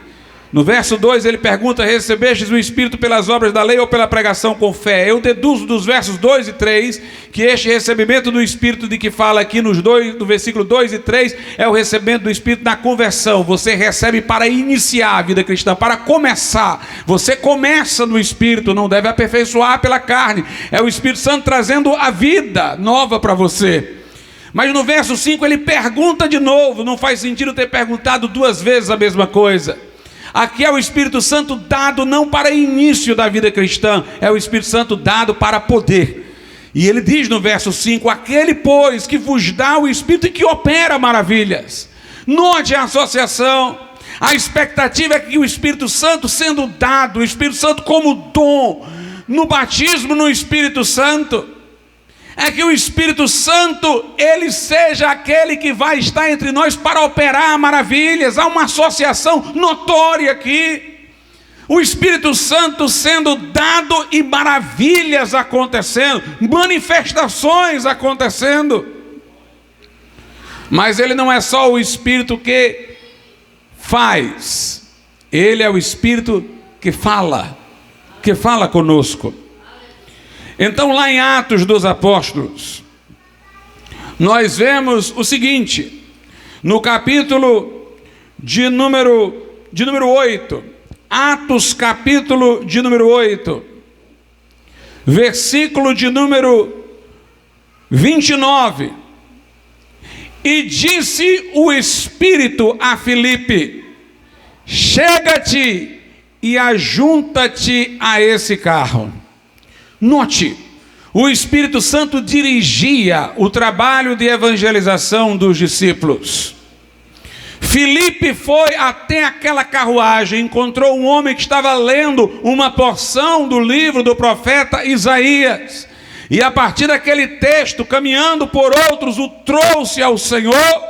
No verso 2 ele pergunta: recebestes o Espírito pelas obras da lei ou pela pregação com fé? Eu deduzo dos versos 2 e 3 que este recebimento do Espírito de que fala aqui no versículo 2 e 3 é o recebimento do Espírito na conversão. Você recebe para iniciar a vida cristã, para começar. Você começa no Espírito, não deve aperfeiçoar pela carne. É o Espírito Santo trazendo a vida nova para você. Mas no verso 5 ele pergunta de novo. Não faz sentido ter perguntado duas vezes a mesma coisa. Aqui é o Espírito Santo dado não para início da vida cristã, é o Espírito Santo dado para poder. E ele diz no verso 5: aquele, pois, que vos dá o Espírito e que opera maravilhas. Note a associação. A expectativa é que o Espírito Santo sendo dado, o Espírito Santo como dom, no batismo no Espírito Santo, é que o Espírito Santo, ele seja aquele que vai estar entre nós para operar maravilhas. Há uma associação notória aqui. O Espírito Santo sendo dado e maravilhas acontecendo, manifestações acontecendo. Mas ele não é só o Espírito que faz, ele é o Espírito que fala conosco. Então, lá em Atos dos Apóstolos, nós vemos o seguinte, no capítulo de número 8, Atos capítulo de número 8, versículo de número 29, e disse o Espírito a Filipe: chega-te e ajunta-te a esse carro. Note, o Espírito Santo dirigia o trabalho de evangelização dos discípulos. Filipe foi até aquela carruagem, encontrou um homem que estava lendo uma porção do livro do profeta Isaías, e a partir daquele texto, caminhando por outros, o trouxe ao Senhor,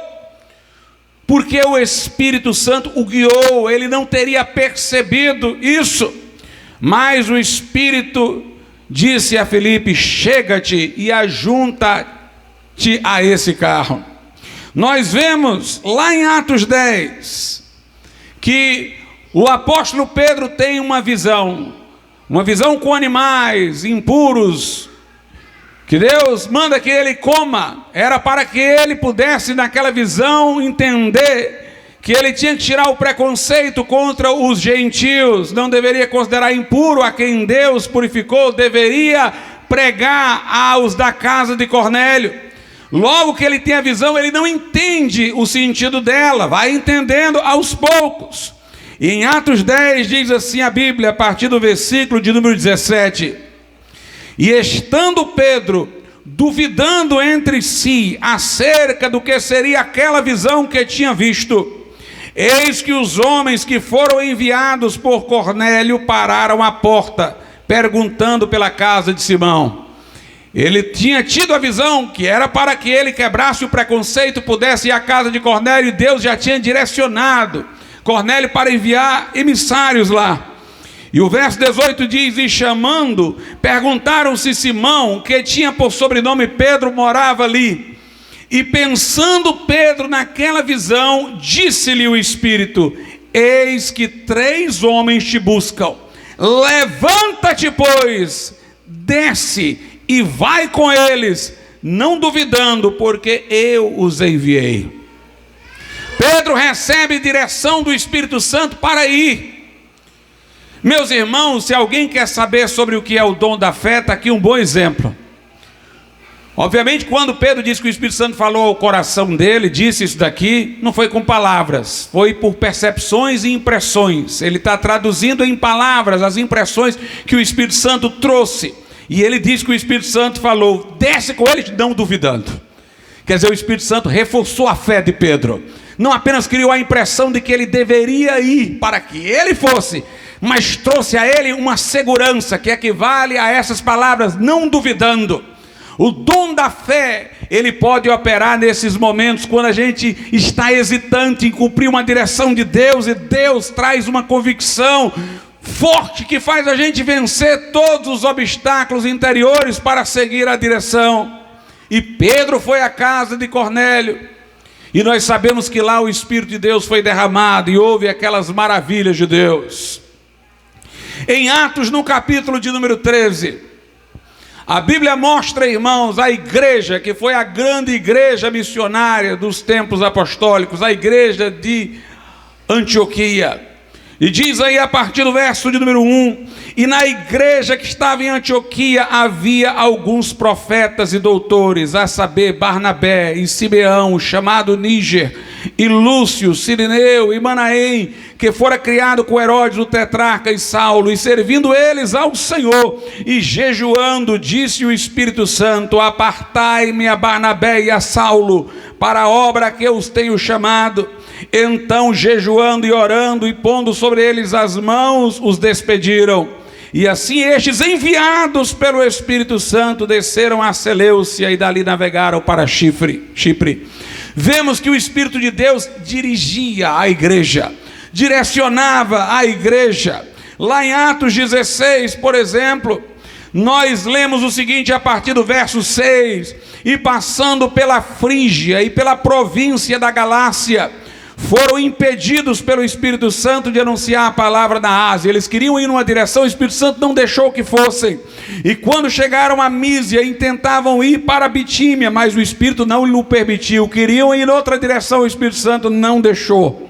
porque o Espírito Santo o guiou. Ele não teria percebido isso, mas o Espírito disse a Filipe: chega-te e ajunta-te a esse carro. Nós vemos lá em Atos 10 que o apóstolo Pedro tem uma visão com animais impuros, que Deus manda que ele coma. Era para que ele pudesse, naquela visão, entender que ele tinha que tirar o preconceito contra os gentios, não deveria considerar impuro a quem Deus purificou, deveria pregar aos da casa de Cornélio. Logo que ele tem a visão, ele não entende o sentido dela, vai entendendo aos poucos. E em Atos 10 diz assim a Bíblia, a partir do versículo de número 17: e estando Pedro duvidando entre si acerca do que seria aquela visão que tinha visto, eis que os homens que foram enviados por Cornélio pararam à porta, perguntando pela casa de Simão. Ele tinha tido a visão que era para que ele quebrasse o preconceito, pudesse ir à casa de Cornélio, e Deus já tinha direcionado Cornélio para enviar emissários lá. E o verso 18 diz: e chamando, perguntaram se Simão, que tinha por sobrenome Pedro, morava ali. E pensando Pedro naquela visão, disse-lhe o Espírito: eis que 3 homens te buscam. Levanta-te, pois, desce e vai com eles, não duvidando, porque eu os enviei. Pedro recebe direção do Espírito Santo para ir. Meus irmãos, se alguém quer saber sobre o que é o dom da fé, está aqui um bom exemplo. Obviamente, quando Pedro disse que o Espírito Santo falou ao coração dele, disse isso daqui, não foi com palavras, foi por percepções e impressões. Ele está traduzindo em palavras as impressões que o Espírito Santo trouxe. E ele diz que o Espírito Santo falou: desce com eles, não duvidando. Quer dizer, o Espírito Santo reforçou a fé de Pedro. Não apenas criou a impressão de que ele deveria ir para que ele fosse, mas trouxe a ele uma segurança que equivale a essas palavras: não duvidando. O dom da fé, ele pode operar nesses momentos quando a gente está hesitante em cumprir uma direção de Deus, e Deus traz uma convicção forte que faz a gente vencer todos os obstáculos interiores para seguir a direção. E Pedro foi à casa de Cornélio, e nós sabemos que lá o Espírito de Deus foi derramado e houve aquelas maravilhas de Deus. Em Atos, no capítulo de número 13, a Bíblia mostra, irmãos, a igreja que foi a grande igreja missionária dos tempos apostólicos, a igreja de Antioquia. E diz aí a partir do verso de número 1: e na igreja que estava em Antioquia havia alguns profetas e doutores, a saber, Barnabé e Simeão, chamado Níger, e Lúcio, Cirineu e Manaém, que fora criado com Herodes o tetrarca, e Saulo, e servindo eles ao Senhor, e jejuando, disse o Espírito Santo: apartai-me a Barnabé e a Saulo para a obra que eu os tenho chamado. Então, jejuando e orando e pondo sobre eles as mãos, os despediram. E assim estes, enviados pelo Espírito Santo, desceram a Seleucia e dali navegaram para Chipre. Vemos que o Espírito de Deus dirigia a igreja, direcionava a igreja. Lá em Atos 16, por exemplo, nós lemos o seguinte a partir do verso 6: e passando pela Frígia e pela província da Galácia, foram impedidos pelo Espírito Santo de anunciar a palavra na Ásia. Eles queriam ir numa direção, o Espírito Santo não deixou que fossem. E quando chegaram a Mísia, intentavam ir para Bitínia, mas o Espírito não lhe permitiu. Queriam ir em outra direção, o Espírito Santo não deixou.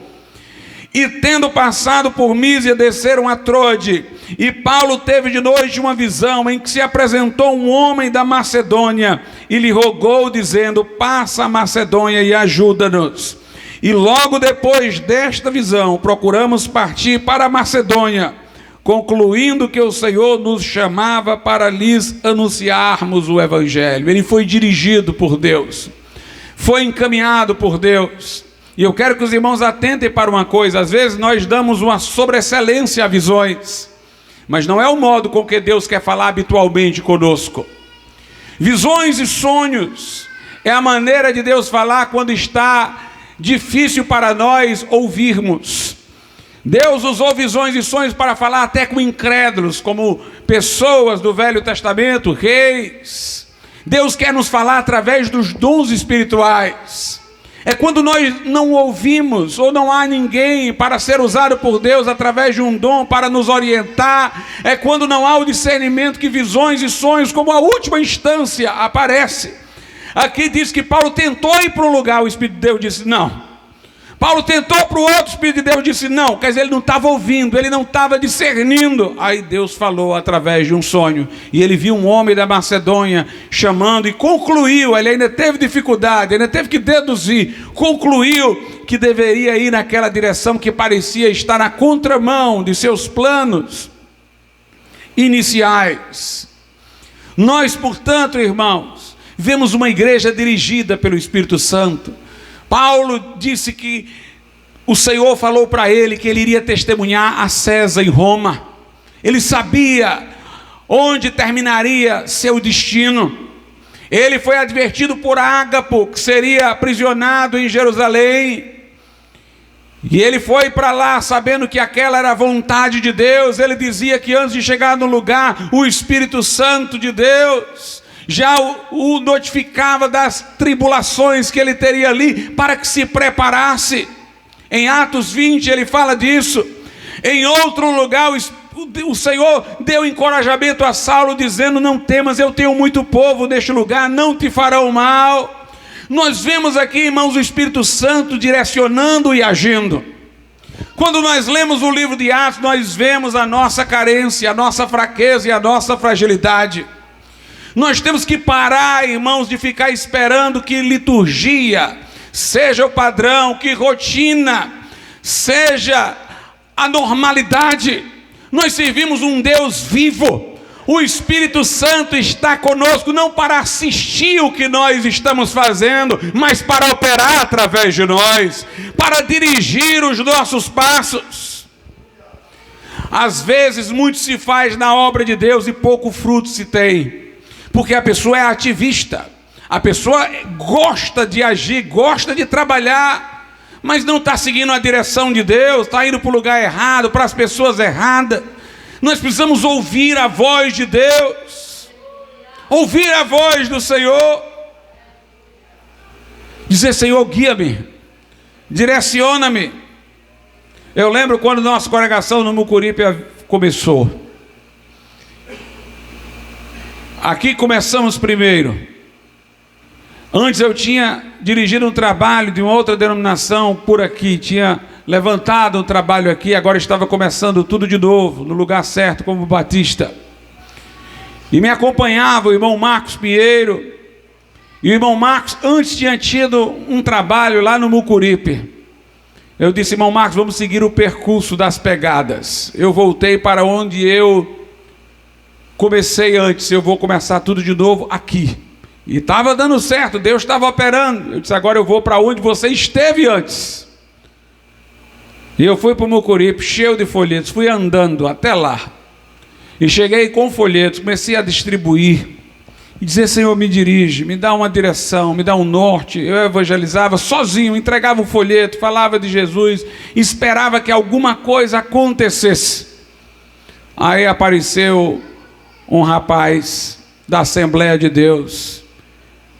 E tendo passado por Mísia, desceram a Trode. E Paulo teve de noite uma visão, em que se apresentou um homem da Macedônia, e lhe rogou, dizendo: passa a Macedônia e ajuda-nos. E logo depois desta visão, procuramos partir para a Macedônia, concluindo que o Senhor nos chamava para lhes anunciarmos o Evangelho. Ele foi dirigido por Deus, foi encaminhado por Deus. E eu quero que os irmãos atentem para uma coisa: às vezes nós damos uma sobreexcelência a visões, mas não é o modo com que Deus quer falar habitualmente conosco. Visões e sonhos é a maneira de Deus falar quando está difícil para nós ouvirmos. Deus usou visões e sonhos para falar até com incrédulos, como pessoas do Velho Testamento, reis. Deus quer nos falar através dos dons espirituais. É quando nós não ouvimos, ou não há ninguém para ser usado por Deus através de um dom para nos orientar. É quando não há o discernimento que visões e sonhos, como a última instância, aparecem. Aqui diz que Paulo tentou ir para um lugar, o Espírito de Deus disse não. Paulo tentou para o outro, o Espírito de Deus disse não. Quer dizer, ele não estava ouvindo, ele não estava discernindo. Aí Deus falou através de um sonho, e ele viu um homem da Macedônia chamando, e concluiu. Ele ainda teve dificuldade, ainda teve que deduzir, concluiu que deveria ir naquela direção que parecia estar na contramão de seus planos iniciais. Nós, portanto, irmãos, vemos uma igreja dirigida pelo Espírito Santo. Paulo disse que o Senhor falou para ele que ele iria testemunhar a César em Roma. Ele sabia onde terminaria seu destino. Ele foi advertido por Ágapo que seria aprisionado em Jerusalém. E ele foi para lá sabendo que aquela era a vontade de Deus. Ele dizia que antes de chegar no lugar, o Espírito Santo de Deus já o notificava das tribulações que ele teria ali, para que se preparasse. Em Atos 20 ele fala disso. Em outro lugar o Senhor deu encorajamento a Saulo, dizendo: não temas, eu tenho muito povo neste lugar, não te farão mal. Nós vemos aqui, irmãos, o Espírito Santo direcionando e agindo. Quando nós lemos o livro de Atos, nós vemos a nossa carência, a nossa fraqueza e a nossa fragilidade. Nós temos que parar, irmãos, de ficar esperando que liturgia seja o padrão, que rotina seja a normalidade. Nós servimos um Deus vivo. O Espírito Santo está conosco, não para assistir o que nós estamos fazendo, mas para operar através de nós, para dirigir os nossos passos. Às vezes muito se faz na obra de Deus e pouco fruto se tem, porque a pessoa é ativista, a pessoa gosta de agir, gosta de trabalhar, mas não está seguindo a direção de Deus, está indo para o lugar errado, para as pessoas erradas. Nós precisamos ouvir a voz de Deus, ouvir a voz do Senhor, dizer: Senhor, guia-me, direciona-me. Eu lembro quando nossa congregação no Mucuripe começou. Aqui começamos primeiro. Antes eu tinha dirigido um trabalho de uma outra denominação por aqui, tinha levantado um trabalho aqui, agora estava começando tudo de novo, no lugar certo, como batista. E me acompanhava o irmão Marcos Pinheiro. E o irmão Marcos antes tinha tido um trabalho lá no Mucuripe. Eu disse: irmão Marcos, vamos seguir o percurso das pegadas. Eu voltei para onde eu comecei antes, eu vou começar tudo de novo aqui. E estava dando certo, Deus estava operando. Eu disse: agora eu vou para onde você esteve antes. E eu fui para o Mucuripe, cheio de folhetos, fui andando até lá. E cheguei com folhetos, comecei a distribuir. E dizer: Senhor, me dirige, me dá uma direção, me dá um norte. Eu evangelizava sozinho, entregava um folheto, falava de Jesus, esperava que alguma coisa acontecesse. Aí apareceu um rapaz da Assembleia de Deus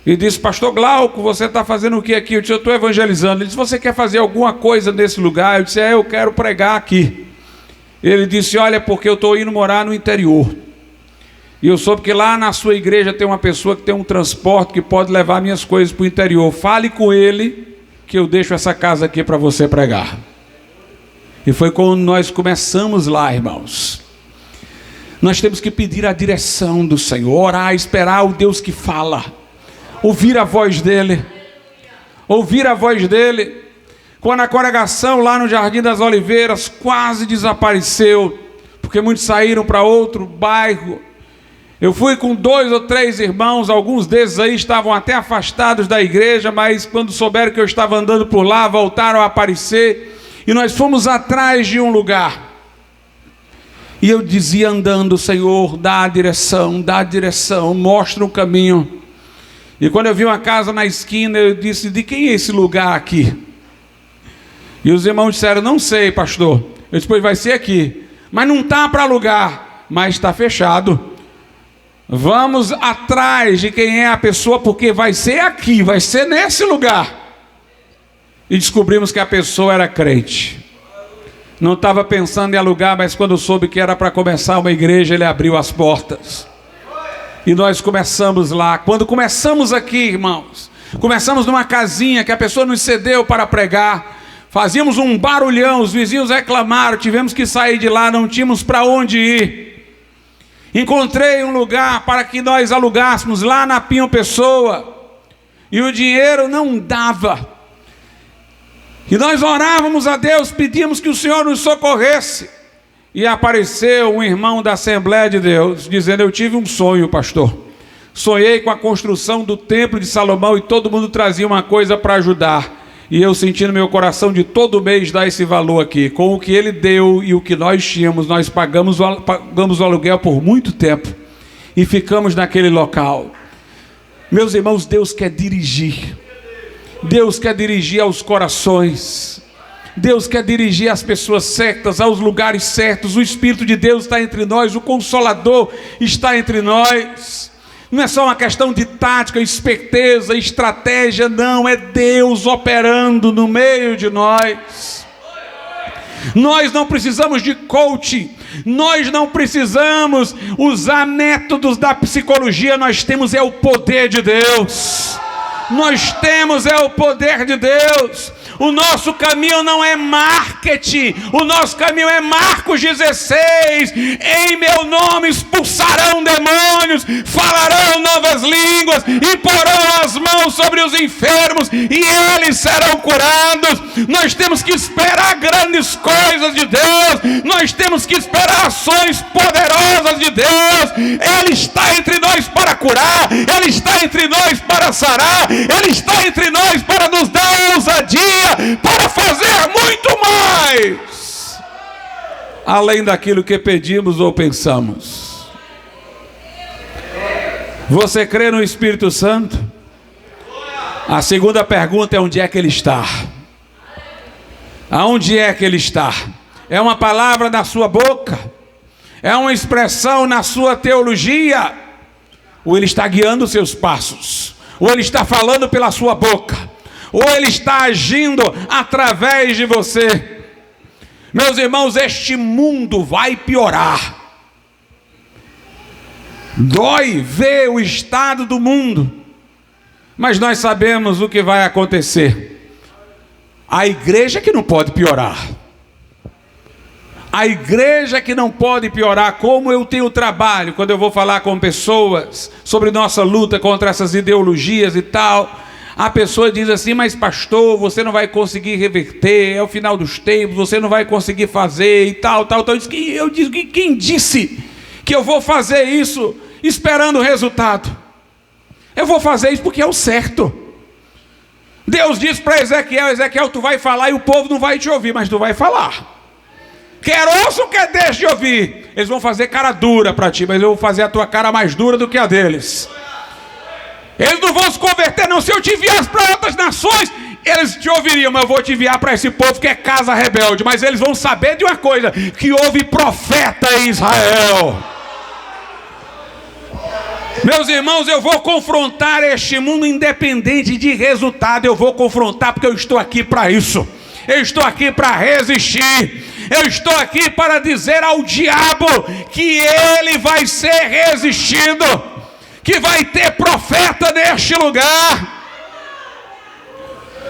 e disse: pastor Glauco, você está fazendo o que aqui? Eu disse: eu estou evangelizando. Ele disse: você quer fazer alguma coisa nesse lugar? Eu disse: eu quero pregar aqui. Ele disse: olha, porque eu estou indo morar no interior. E eu soube que lá na sua igreja tem uma pessoa que tem um transporte que pode levar minhas coisas para o interior. Fale com ele que eu deixo essa casa aqui para você pregar. E foi quando nós começamos lá, irmãos. Nós temos que pedir a direção do Senhor, orar, esperar o Deus que fala, ouvir a voz dele, ouvir a voz dele. Quando a congregação lá no Jardim das Oliveiras quase desapareceu, porque muitos saíram para outro bairro, eu fui com 2 ou 3 irmãos, alguns desses aí estavam até afastados da igreja, mas quando souberam que eu estava andando por lá, voltaram a aparecer, e nós fomos atrás de um lugar. E eu dizia andando: Senhor, dá a direção, mostra o caminho. E quando eu vi uma casa na esquina, eu disse: de quem é esse lugar aqui? E os irmãos disseram: não sei, pastor. Eu disse: pois vai ser aqui. Mas não está para alugar, mas está fechado. Vamos atrás de quem é a pessoa, porque vai ser aqui, vai ser nesse lugar. E descobrimos que a pessoa era crente. Não estava pensando em alugar, mas quando soube que era para começar uma igreja, ele abriu as portas. E nós começamos lá. Quando começamos aqui, irmãos, começamos numa casinha que a pessoa nos cedeu para pregar. Fazíamos um barulhão, os vizinhos reclamaram, tivemos que sair de lá, não tínhamos para onde ir. Encontrei um lugar para que nós alugássemos lá na Pinho Pessoa, e o dinheiro não dava. E nós orávamos a Deus, pedíamos que o Senhor nos socorresse. E apareceu um irmão da Assembleia de Deus, dizendo: eu tive um sonho, pastor. Sonhei com a construção do Templo de Salomão e todo mundo trazia uma coisa para ajudar. E eu senti no meu coração de todo mês dar esse valor aqui. Com o que ele deu e o que nós tínhamos, nós pagamos o aluguel por muito tempo. E ficamos naquele local. Meus irmãos, Deus quer dirigir. Deus quer dirigir aos corações. Deus quer dirigir as pessoas certas, aos lugares certos. O Espírito de Deus está entre nós, o Consolador está entre nós. Não é só uma questão de tática, esperteza, estratégia, não. É Deus operando no meio de nós. Nós não precisamos de coaching. Nós não precisamos usar métodos da psicologia. Nós temos o poder de Deus. Nós temos o poder de Deus. O nosso caminho não é marketing, o nosso caminho é Marcos 16. Em meu nome expulsarão demônios, falarão novas línguas, imporão as mãos sobre os enfermos e eles serão curados. Nós temos que esperar grandes coisas de Deus, nós temos que esperar ações poderosas de Deus. Ele está entre nós para curar, Ele está entre nós para sarar, Ele está entre nós para nos dar ousadia, para fazer muito mais. além daquilo que pedimos ou pensamos. Você crê no Espírito Santo? A segunda pergunta é: onde é que ele está? Aonde é que ele está? É uma palavra na sua boca? É uma expressão na sua teologia? Ou ele está guiando os seus passos? Ou ele está falando pela sua boca? Ou ele está agindo através de você? Meus irmãos, este mundo vai piorar. Dói ver o estado do mundo, mas nós sabemos o que vai acontecer. A igreja que não pode piorar. A igreja que não pode piorar. Como eu tenho trabalho quando eu vou falar com pessoas sobre nossa luta contra essas ideologias e tal. A pessoa diz assim: mas pastor, você não vai conseguir reverter, é o final dos tempos, você não vai conseguir fazer e tal. Eu digo que quem disse que eu vou fazer isso esperando o resultado? Eu vou fazer isso porque é o certo. Deus disse para Ezequiel: Ezequiel, tu vai falar e o povo não vai te ouvir, mas tu vai falar. Quer ouça ou quer deixe de ouvir? Eles vão fazer cara dura para ti, mas eu vou fazer a tua cara mais dura do que a deles. Eles não vão se converter não. Se eu te enviasse para outras nações, eles te ouviriam, mas eu vou te enviar para esse povo que é casa rebelde. Mas eles vão saber de uma coisa: que houve profeta em Israel. Meus irmãos, eu vou confrontar este mundo independente de resultado. Eu vou confrontar porque eu estou aqui para isso. Eu estou aqui para resistir. Eu estou aqui para dizer ao diabo que ele vai ser resistido, que vai ter profeta neste lugar.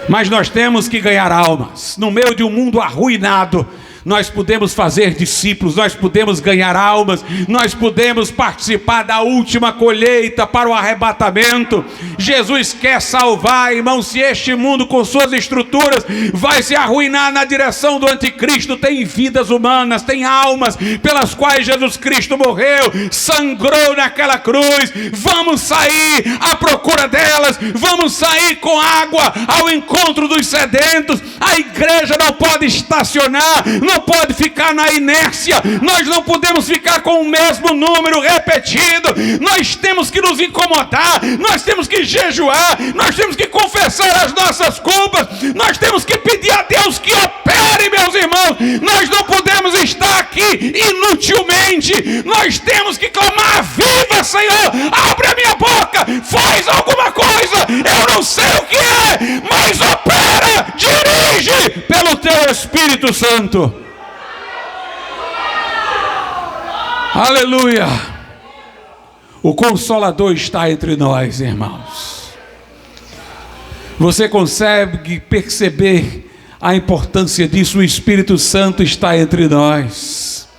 Mas nós temos que ganhar almas. No meio de um mundo arruinado, nós podemos fazer discípulos, nós podemos ganhar almas, nós podemos participar da última colheita para o arrebatamento. Jesus quer salvar, irmão. Se este mundo com suas estruturas vai se arruinar na direção do anticristo, tem vidas humanas, tem almas pelas quais Jesus Cristo morreu, sangrou naquela cruz. Vamos sair à procura delas, vamos sair com água ao encontro dos sedentos. A igreja não pode estacionar, não pode ficar na inércia. Nós não podemos ficar com o mesmo número repetido. Nós temos que nos incomodar, nós temos que jejuar, nós temos que confessar as nossas culpas, nós temos que pedir a Deus que opere, meus irmãos. Nós não podemos estar aqui inutilmente. Nós temos que clamar: viva, Senhor, abre a minha boca, faz alguma coisa, eu não sei o que é, mas opera, dirige pelo teu Espírito Santo. Aleluia. O Consolador está entre nós, irmãos. Você consegue perceber a importância disso? O Espírito Santo está entre nós.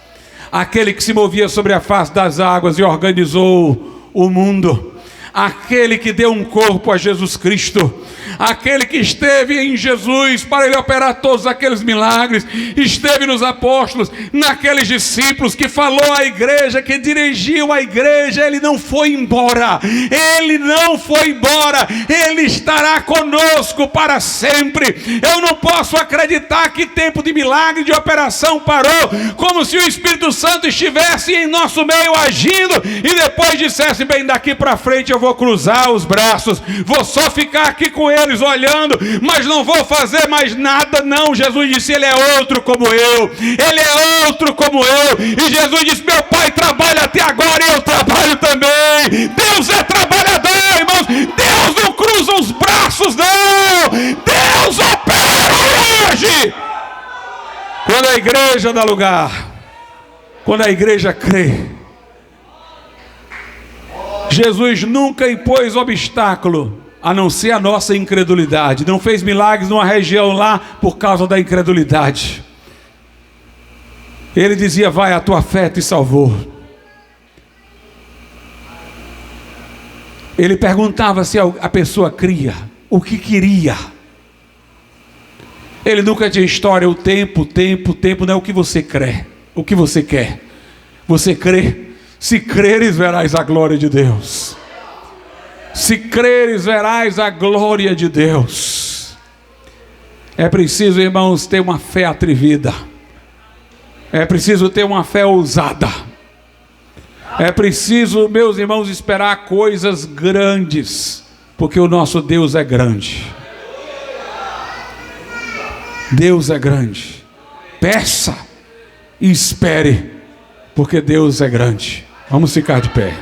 Aquele que se movia sobre a face das águas e organizou o mundo. Aquele que deu um corpo a Jesus Cristo. Aquele que esteve em Jesus para ele operar todos aqueles milagres. Esteve nos apóstolos, naqueles discípulos, que falou à igreja, que dirigiu a igreja. Ele não foi embora. Ele não foi embora. Ele estará conosco para sempre. Eu não posso acreditar que tempo de milagre, de operação parou, como se o Espírito Santo estivesse em nosso meio agindo e depois dissesse: bem, daqui para frente eu vou cruzar os braços, vou só ficar aqui com eles olhando, mas não vou fazer mais nada. Não, Jesus disse: ele é outro como eu, ele é outro como eu. E Jesus disse: meu Pai trabalha até agora e eu trabalho também. Deus é trabalhador, irmãos. Deus não cruza os braços, não. Deus opera hoje. Quando a igreja dá lugar, quando a igreja crê. Jesus nunca impôs obstáculo a não ser a nossa incredulidade. Não fez milagres numa região lá por causa da incredulidade. Ele dizia: vai, a tua fé te salvou. Ele perguntava se a pessoa cria, o que queria. Ele nunca tinha história. O tempo não é o que você crê, o que você quer. Você crê. Se creres, verás a glória de Deus. Se creres, verás a glória de Deus. É preciso, irmãos, ter uma fé atrevida. É preciso ter uma fé ousada. É preciso, meus irmãos, esperar coisas grandes, porque o nosso Deus é grande. Deus é grande. Peça e espere, porque Deus é grande. Vamos ficar de pé.